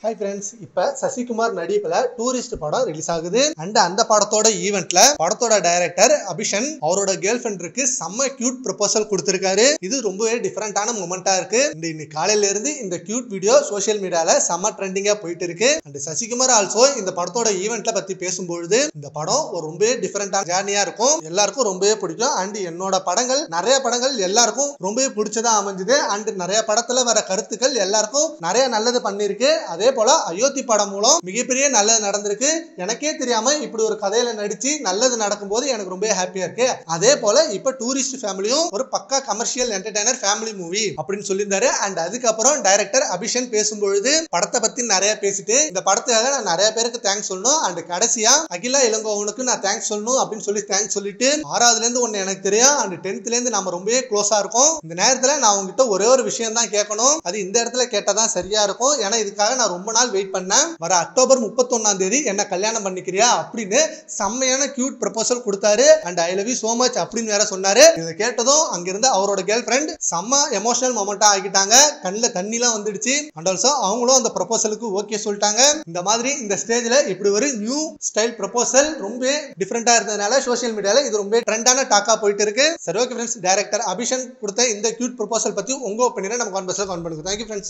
Hi friends, இப்ப சசிகுமார் நடிப்புல tourist படம் ரிலீஸ் ஆகுது. அந்த படத்தோட ஈவென்ட்ல படத்தோட டைரக்டர் அபிஷன் அவரோட கேர்ள் ஃப்ரெண்டுக்கு செம்ம கியூட் ப்ரொபோசல் கொடுத்திருக்காரு. இது ரொம்பவே டிஃபரெண்டான மொமெண்டா இருக்கு. இன்னைக்கு காலையில இருந்து இந்த கியூட் வீடியோ சோஷியல் மீடியால செம்ம ட்ரெண்டிங்கா போயிட்டு இருக்கு. அண்ட் சசிகுமார் ஆல்சோ இந்த படத்தோட ஈவென்ட்ல பத்தி பேசும்பொழுது இந்த படம் ஒரு ரொம்பவே டிஃபரெண்டான ஜேர்னியா இருக்கும். எல்லாருக்கும் ரொம்பவே பிடிக்கும். அண்ட் என்னோட படங்கள் நிறைய படங்கள் எல்லாருக்கும் ரொம்பவே பிடிச்சதா அமைஞ்சது. அண்ட் நிறைய படத்துல வர கருத்துக்கள் எல்லாருக்கும் நிறைய நல்லது பண்ணிருக்கு. அதே போல அயோத்தி படம் மூலம் மிகப்பெரிய நல்லது நடந்திருக்கு. எனக்கே தெரியாம இப்படி ஒரு கதையில நடிச்சு நல்லது நடக்கும்போது எனக்கு ரொம்ப ஹாப்பியா இருக்கு. அதே போல இப்ப டூரிஸ்ட் ஃபேமிலியும் ஒரு பக்கா கமர்ஷியல் என்டர்டைனர் ஃபேமிலி மூவி அப்படின்னு சொல்லியிருந்தாரு. அண்ட் அதுக்கப்புறம் டைரக்டர் அபிஷன் பேசும்பொழுது படத்தை பத்தி நிறைய பேசிட்டு இந்த படத்துக்காக நான் நிறைய பேருக்கு தேங்க்ஸ் சொல்லணும். அண்ட் கடைசியா அகிலா இளங்கோவனுக்கு நான் தேங்க்ஸ் சொல்லணும் அப்படின்னு சொல்லி தேங்க்ஸ் சொல்லிட்டு 6ஆவதுல இருந்து ஒன்னு எனக்கு தெரியும். அண்ட் 10th இருந்து நம்ம ரொம்பவே க்ளோஸா இருக்கும். இந்த நேரத்துல நான் உங்ககிட்ட ஒரே ஒரு விஷயம் தான் கேட்கணும். அது இந்த இடத்துல கேட்டாதான் சரியா இருக்கும். ஏன்னா இதுக்காக நான் ரொம்ப நாள் வெயிட் பண்ணேன். வர அக்டோபர் 31ஆம் தேதி என்ன கல்யாணம் பண்ணிக்கிறியா அப்படின்னு செம்மையான கியூட் ப்ரொபோசல் கொடுத்தாரு. And I love you so much அப்படின்னு வேற சொன்னாரு. இதை கேட்டதும் அங்கிருந்து அவரோட கேர்ள் ஃப்ரெண்ட் செம்ம எமோஷனல் மொமெண்டா ஆகிட்டாங்க. கண்ணில் தண்ணிலாம் வந்துடுச்சு. அண்ட் ஆல்சோ அவங்களும் அந்த ப்ரொபோசலுக்கு ஓகே சொல்லிட்டாங்க. இந்த மாதிரி இந்த ஸ்டேஜ்ல இப்படி ஒரு நியூ ஸ்டைல் ப்ரொபோசல் ரொம்ப டிஃபரெண்டா இருந்ததுனால சோஷியல் மீடியால இது ரொம்ப ட்ரெண்டான டாக்கா போயிட்டு இருக்கு. சரி, ஓகே ஃப்ரெண்ட்ஸ், டைரக்டர் அபிஷன் கொடுத்த இந்த கியூட் ப்ரொபோசல் பத்தி உங்க ஒப்பீனியனை நம்ம கான்வர்சேஷன்ல கமெண்ட் பண்ணுங்க. Thank you friends.